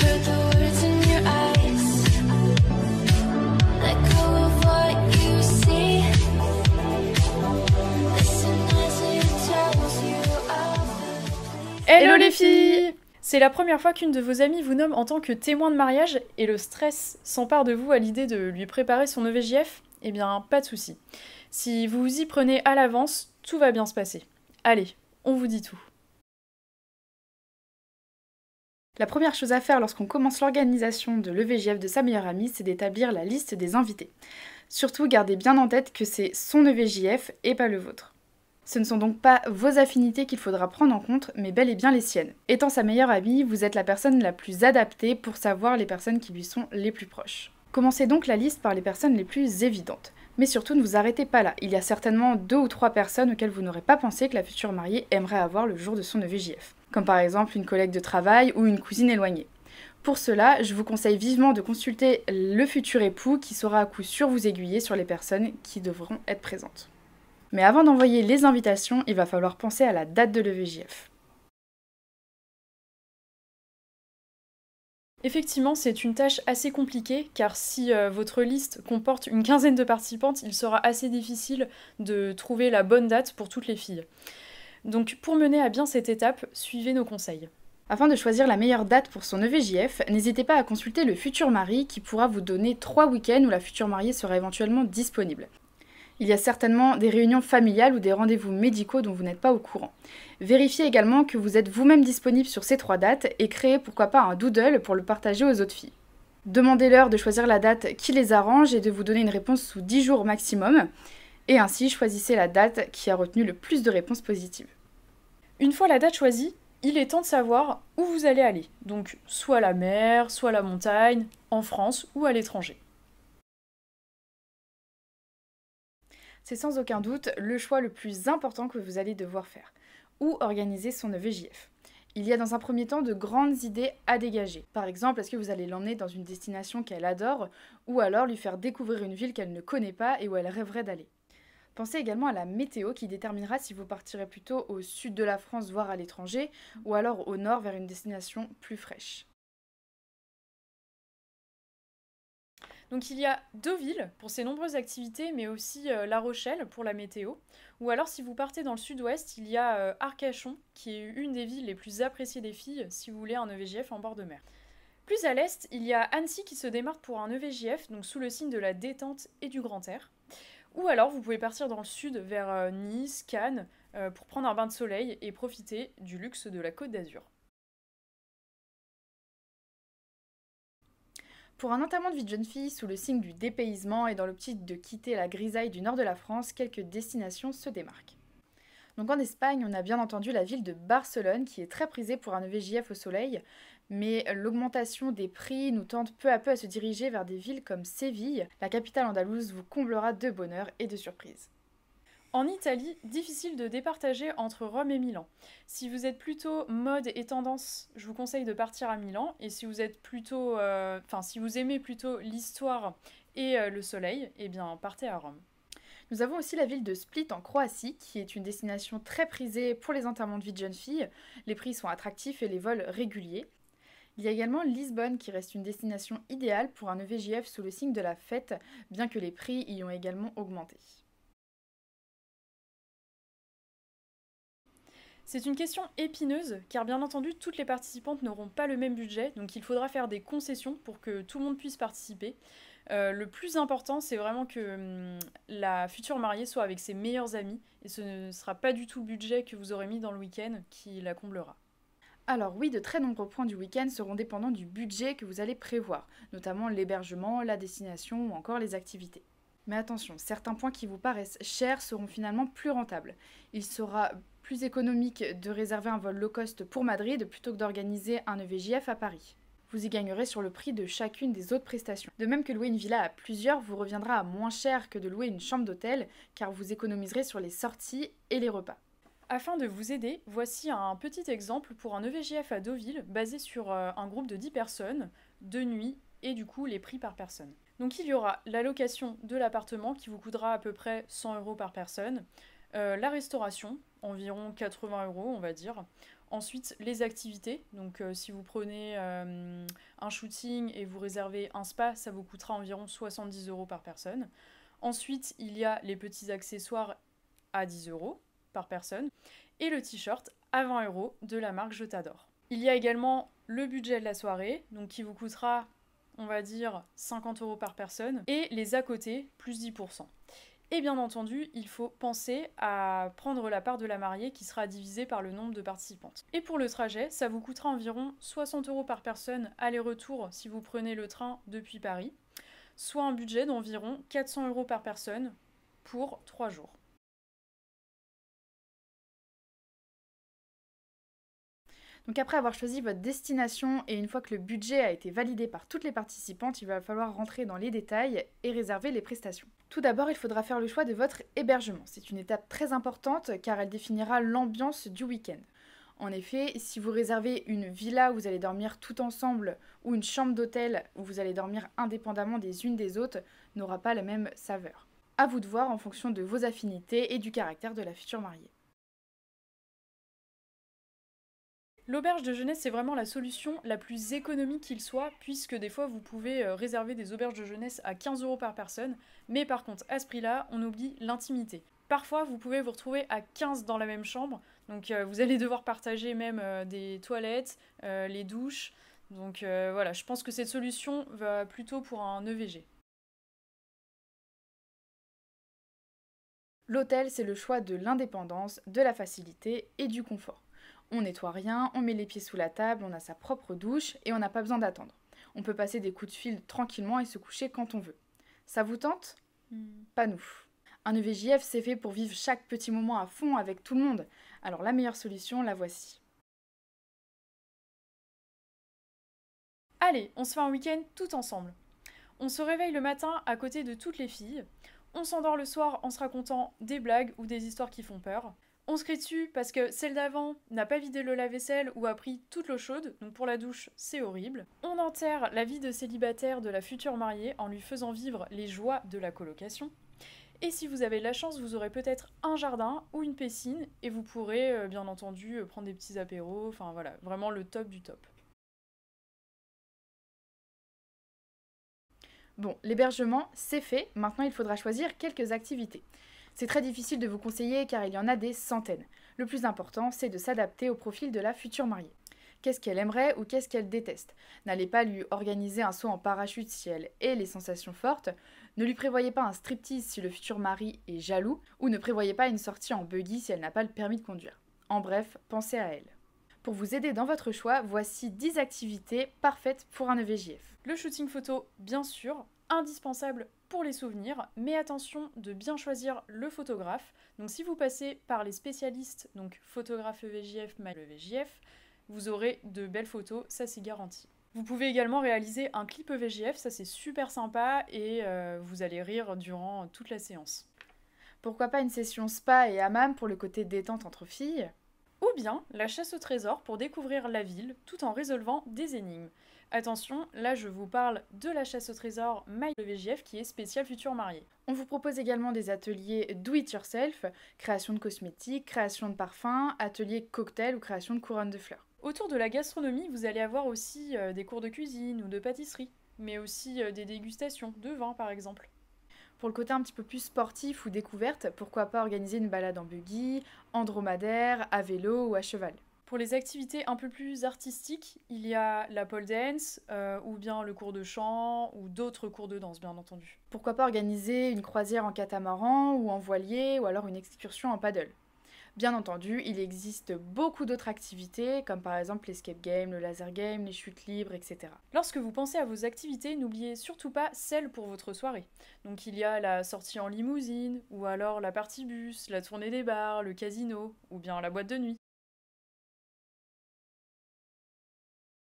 heard the words in your eyes. Let go of what you see. Listen as it tells you of the plea. Hello les filles! C'est la première fois qu'une de vos amies vous nomme en tant que témoin de mariage et le stress s'empare de vous à l'idée de lui préparer son EVJF? Eh bien, pas de souci. Si vous vous y prenez à l'avance, tout va bien se passer. Allez, on vous dit tout. La première chose à faire lorsqu'on commence l'organisation de l'EVJF de sa meilleure amie, c'est d'établir la liste des invités. Surtout, gardez bien en tête que c'est son EVJF et pas le vôtre. Ce ne sont donc pas vos affinités qu'il faudra prendre en compte, mais bel et bien les siennes. Étant sa meilleure amie, vous êtes la personne la plus adaptée pour savoir les personnes qui lui sont les plus proches. Commencez donc la liste par les personnes les plus évidentes. Mais surtout, ne vous arrêtez pas là. Il y a certainement 2 ou 3 personnes auxquelles vous n'aurez pas pensé que la future mariée aimerait avoir le jour de son EVJF. Comme par exemple une collègue de travail ou une cousine éloignée. Pour cela, je vous conseille vivement de consulter le futur époux qui saura à coup sûr vous aiguiller sur les personnes qui devront être présentes. Mais avant d'envoyer les invitations, il va falloir penser à la date de l'EVJF. Effectivement, c'est une tâche assez compliquée, car si votre liste comporte une quinzaine de participantes, il sera assez difficile de trouver la bonne date pour toutes les filles. Donc pour mener à bien cette étape, suivez nos conseils. Afin de choisir la meilleure date pour son EVJF, n'hésitez pas à consulter le futur mari qui pourra vous donner 3 week-ends où la future mariée sera éventuellement disponible. Il y a certainement des réunions familiales ou des rendez-vous médicaux dont vous n'êtes pas au courant. Vérifiez également que vous êtes vous-même disponible sur ces 3 dates et créez pourquoi pas un doodle pour le partager aux autres filles. Demandez-leur de choisir la date qui les arrange et de vous donner une réponse sous 10 jours maximum. Et ainsi, choisissez la date qui a retenu le plus de réponses positives. Une fois la date choisie, il est temps de savoir où vous allez aller. Donc soit la mer, soit la montagne, en France ou à l'étranger. C'est sans aucun doute le choix le plus important que vous allez devoir faire. Où organiser son EVJF? Il y a dans un premier temps de grandes idées à dégager. Par exemple, est-ce que vous allez l'emmener dans une destination qu'elle adore, ou alors lui faire découvrir une ville qu'elle ne connaît pas et où elle rêverait d'aller? Pensez également à la météo qui déterminera si vous partirez plutôt au sud de la France, voire à l'étranger, ou alors au nord vers une destination plus fraîche. Donc il y a Deauville pour ses nombreuses activités, mais aussi La Rochelle pour la météo. Ou alors si vous partez dans le sud-ouest, il y a Arcachon, qui est une des villes les plus appréciées des filles si vous voulez un EVJF en bord de mer. Plus à l'est, il y a Annecy qui se démarque pour un EVJF, donc sous le signe de la détente et du grand air. Ou alors vous pouvez partir dans le sud vers Nice, Cannes, pour prendre un bain de soleil et profiter du luxe de la Côte d'Azur. Pour un enterrement de vie de jeune fille sous le signe du dépaysement et dans l'optique de quitter la grisaille du nord de la France, quelques destinations se démarquent. Donc en Espagne, on a bien entendu la ville de Barcelone qui est très prisée pour un EVJF au soleil, mais l'augmentation des prix nous tente peu à peu à se diriger vers des villes comme Séville. La capitale andalouse vous comblera de bonheur et de surprises. En Italie, difficile de départager entre Rome et Milan. Si vous êtes plutôt mode et tendance, je vous conseille de partir à Milan. Et si vous êtes plutôt, si vous aimez plutôt l'histoire et le soleil, eh bien partez à Rome. Nous avons aussi la ville de Split en Croatie, qui est une destination très prisée pour les enterrements de vie de jeunes filles. Les prix sont attractifs et les vols réguliers. Il y a également Lisbonne qui reste une destination idéale pour un EVJF sous le signe de la fête, bien que les prix y ont également augmenté. C'est une question épineuse, car bien entendu, toutes les participantes n'auront pas le même budget, donc il faudra faire des concessions pour que tout le monde puisse participer. Le plus important, c'est vraiment que la future mariée soit avec ses meilleurs amis, et ce ne sera pas du tout le budget que vous aurez mis dans le week-end qui la comblera. Alors oui, de très nombreux points du week-end seront dépendants du budget que vous allez prévoir, notamment l'hébergement, la destination ou encore les activités. Mais attention, certains points qui vous paraissent chers seront finalement plus rentables. Il sera plus économique de réserver un vol low cost pour Madrid plutôt que d'organiser un EVJF à Paris. Vous y gagnerez sur le prix de chacune des autres prestations. De même que louer une villa à plusieurs vous reviendra à moins cher que de louer une chambre d'hôtel, car vous économiserez sur les sorties et les repas. Afin de vous aider, voici un petit exemple pour un EVJF à Deauville basé sur un groupe de 10 personnes, 2 nuits et du coup les prix par personne. Donc il y aura la location de l'appartement qui vous coûtera à peu près 100 € par personne, la restauration, environ 80 € on va dire. Ensuite, les activités. Donc, si vous prenez un shooting et vous réservez un spa, ça vous coûtera environ 70 € par personne. Ensuite, il y a les petits accessoires à 10 € par personne. Et le t-shirt à 20 € de la marque Je t'adore. Il y a également le budget de la soirée, donc qui vous coûtera, on va dire, 50 € par personne. Et les à côté, plus 10%. Et bien entendu, il faut penser à prendre la part de la mariée qui sera divisée par le nombre de participantes. Et pour le trajet, ça vous coûtera environ 60 € par personne aller-retour si vous prenez le train depuis Paris, soit un budget d'environ 400 € par personne pour 3 jours. Donc après avoir choisi votre destination et une fois que le budget a été validé par toutes les participantes, il va falloir rentrer dans les détails et réserver les prestations. Tout d'abord, il faudra faire le choix de votre hébergement. C'est une étape très importante car elle définira l'ambiance du week-end. En effet, si vous réservez une villa où vous allez dormir tout ensemble ou une chambre d'hôtel où vous allez dormir indépendamment des unes des autres, n'aura pas la même saveur. À vous de voir en fonction de vos affinités et du caractère de la future mariée. L'auberge de jeunesse, c'est vraiment la solution la plus économique qu'il soit, puisque des fois vous pouvez réserver des auberges de jeunesse à 15 € par personne, mais par contre, à ce prix-là, on oublie l'intimité. Parfois, vous pouvez vous retrouver à 15 dans la même chambre, donc vous allez devoir partager même des toilettes, les douches, donc voilà, je pense que cette solution va plutôt pour un EVG. L'hôtel, c'est le choix de l'indépendance, de la facilité et du confort. On nettoie rien, on met les pieds sous la table, on a sa propre douche et on n'a pas besoin d'attendre. On peut passer des coups de fil tranquillement et se coucher quand on veut. Ça vous tente ? Pas nous. Un EVJF, c'est fait pour vivre chaque petit moment à fond avec tout le monde. Alors la meilleure solution, la voici. Allez, on se fait un week-end tout ensemble. On se réveille le matin à côté de toutes les filles. On s'endort le soir en se racontant des blagues ou des histoires qui font peur. On se crie dessus parce que celle d'avant n'a pas vidé le lave-vaisselle ou a pris toute l'eau chaude, donc pour la douche, c'est horrible. On enterre la vie de célibataire de la future mariée en lui faisant vivre les joies de la colocation. Et si vous avez de la chance, vous aurez peut-être un jardin ou une piscine et vous pourrez bien entendu prendre des petits apéros, enfin voilà, vraiment le top du top. Bon, l'hébergement, c'est fait, maintenant il faudra choisir quelques activités. C'est très difficile de vous conseiller car il y en a des centaines. Le plus important, c'est de s'adapter au profil de la future mariée. Qu'est-ce qu'elle aimerait ou qu'est-ce qu'elle déteste ? N'allez pas lui organiser un saut en parachute si elle ait les sensations fortes, ne lui prévoyez pas un striptease si le futur mari est jaloux, ou ne prévoyez pas une sortie en buggy si elle n'a pas le permis de conduire. En bref, pensez à elle. Pour vous aider dans votre choix, voici 10 activités parfaites pour un EVJF. Le shooting photo, bien sûr, indispensable pour les souvenirs, mais attention de bien choisir le photographe. Donc si vous passez par les spécialistes, donc photographe EVJF, EVJF, vous aurez de belles photos, ça c'est garanti. Vous pouvez également réaliser un clip EVJF, ça c'est super sympa et vous allez rire durant toute la séance. Pourquoi pas une session spa et hammam pour le côté détente entre filles ? Ou bien la chasse au trésor pour découvrir la ville tout en résolvant des énigmes. Attention, là je vous parle de la chasse au trésor EVJF qui est spéciale future mariée. On vous propose également des ateliers do it yourself, création de cosmétiques, création de parfums, ateliers cocktail ou création de couronnes de fleurs. Autour de la gastronomie, vous allez avoir aussi des cours de cuisine ou de pâtisserie, mais aussi des dégustations de vin par exemple. Pour le côté un petit peu plus sportif ou découverte, pourquoi pas organiser une balade en buggy, en dromadaire, à vélo ou à cheval. Pour les activités un peu plus artistiques, il y a la pole dance, ou bien le cours de chant, ou d'autres cours de danse, bien entendu. Pourquoi pas organiser une croisière en catamaran, ou en voilier, ou alors une excursion en paddle. Bien entendu, il existe beaucoup d'autres activités, comme par exemple l'escape game, le laser game, les chutes libres, etc. Lorsque vous pensez à vos activités, n'oubliez surtout pas celles pour votre soirée. Donc il y a la sortie en limousine, ou alors la partie bus, la tournée des bars, le casino, ou bien la boîte de nuit.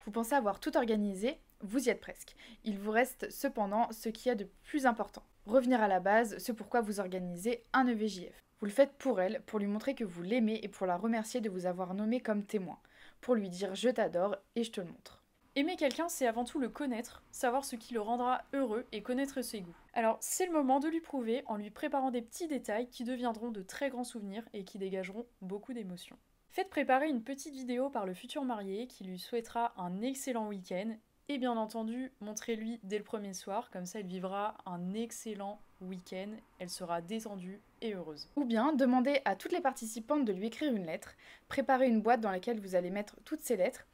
Vous pensez avoir tout organisé, vous y êtes presque. Il vous reste cependant ce qu'il y a de plus important. Revenir à la base, ce pourquoi vous organisez un EVJF. Vous le faites pour elle, pour lui montrer que vous l'aimez et pour la remercier de vous avoir nommé comme témoin. Pour lui dire je t'adore et je te le montre. Aimer quelqu'un, c'est avant tout le connaître, savoir ce qui le rendra heureux et connaître ses goûts. Alors c'est le moment de lui prouver en lui préparant des petits détails qui deviendront de très grands souvenirs et qui dégageront beaucoup d'émotions. Faites préparer une petite vidéo par le futur marié qui lui souhaitera un excellent week-end. Et bien entendu, montrez-lui dès le premier soir, comme ça elle vivra un excellent week-end, elle sera détendue et heureuse. Ou bien demandez à toutes les participantes de lui écrire une lettre, préparez une boîte dans laquelle vous allez mettre toutes ces lettres,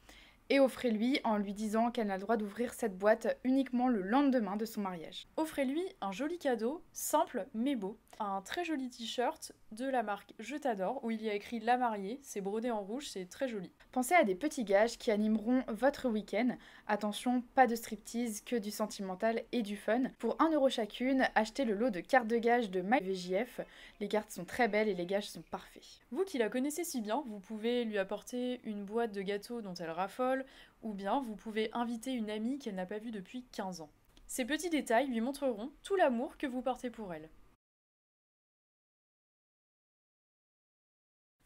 et offrez-lui en lui disant qu'elle n'a le droit d'ouvrir cette boîte uniquement le lendemain de son mariage. Offrez-lui un joli cadeau, simple mais beau. Un très joli t-shirt de la marque Je t'adore, où il y a écrit La mariée, c'est brodé en rouge, c'est très joli. Pensez à des petits gages qui animeront votre week-end. Attention, pas de striptease, que du sentimental et du fun. Pour 1 € chacune, achetez le lot de cartes de gage de MyVJF. Les cartes sont très belles et les gages sont parfaits. Vous qui la connaissez si bien, vous pouvez lui apporter une boîte de gâteaux dont elle raffole, ou bien vous pouvez inviter une amie qu'elle n'a pas vue depuis 15 ans. Ces petits détails lui montreront tout l'amour que vous portez pour elle.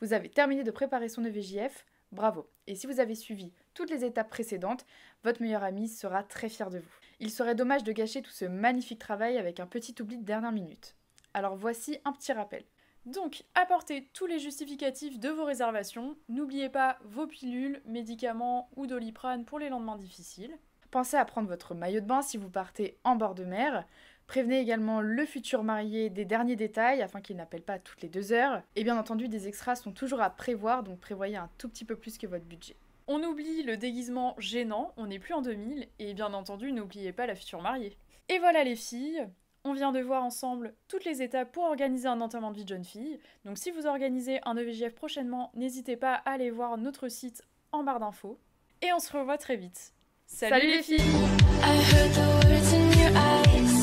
Vous avez terminé de préparer son EVJF, bravo. Et si vous avez suivi toutes les étapes précédentes, votre meilleur ami sera très fier de vous. Il serait dommage de gâcher tout ce magnifique travail avec un petit oubli de dernière minute. Alors voici un petit rappel. Donc, apportez tous les justificatifs de vos réservations. N'oubliez pas vos pilules, médicaments ou Doliprane pour les lendemains difficiles. Pensez à prendre votre maillot de bain si vous partez en bord de mer. Prévenez également le futur marié des derniers détails afin qu'il n'appelle pas toutes les 2 heures. Et bien entendu, des extras sont toujours à prévoir, donc prévoyez un tout petit peu plus que votre budget. On oublie le déguisement gênant, on n'est plus en 2000, et bien entendu, n'oubliez pas la future mariée. Et voilà les filles, on vient de voir ensemble toutes les étapes pour organiser un enterrement de vie de jeune fille. Donc si vous organisez un EVJF prochainement, n'hésitez pas à aller voir notre site en barre d'infos. Et on se revoit très vite. Salut les filles! I heard the words in your eyes.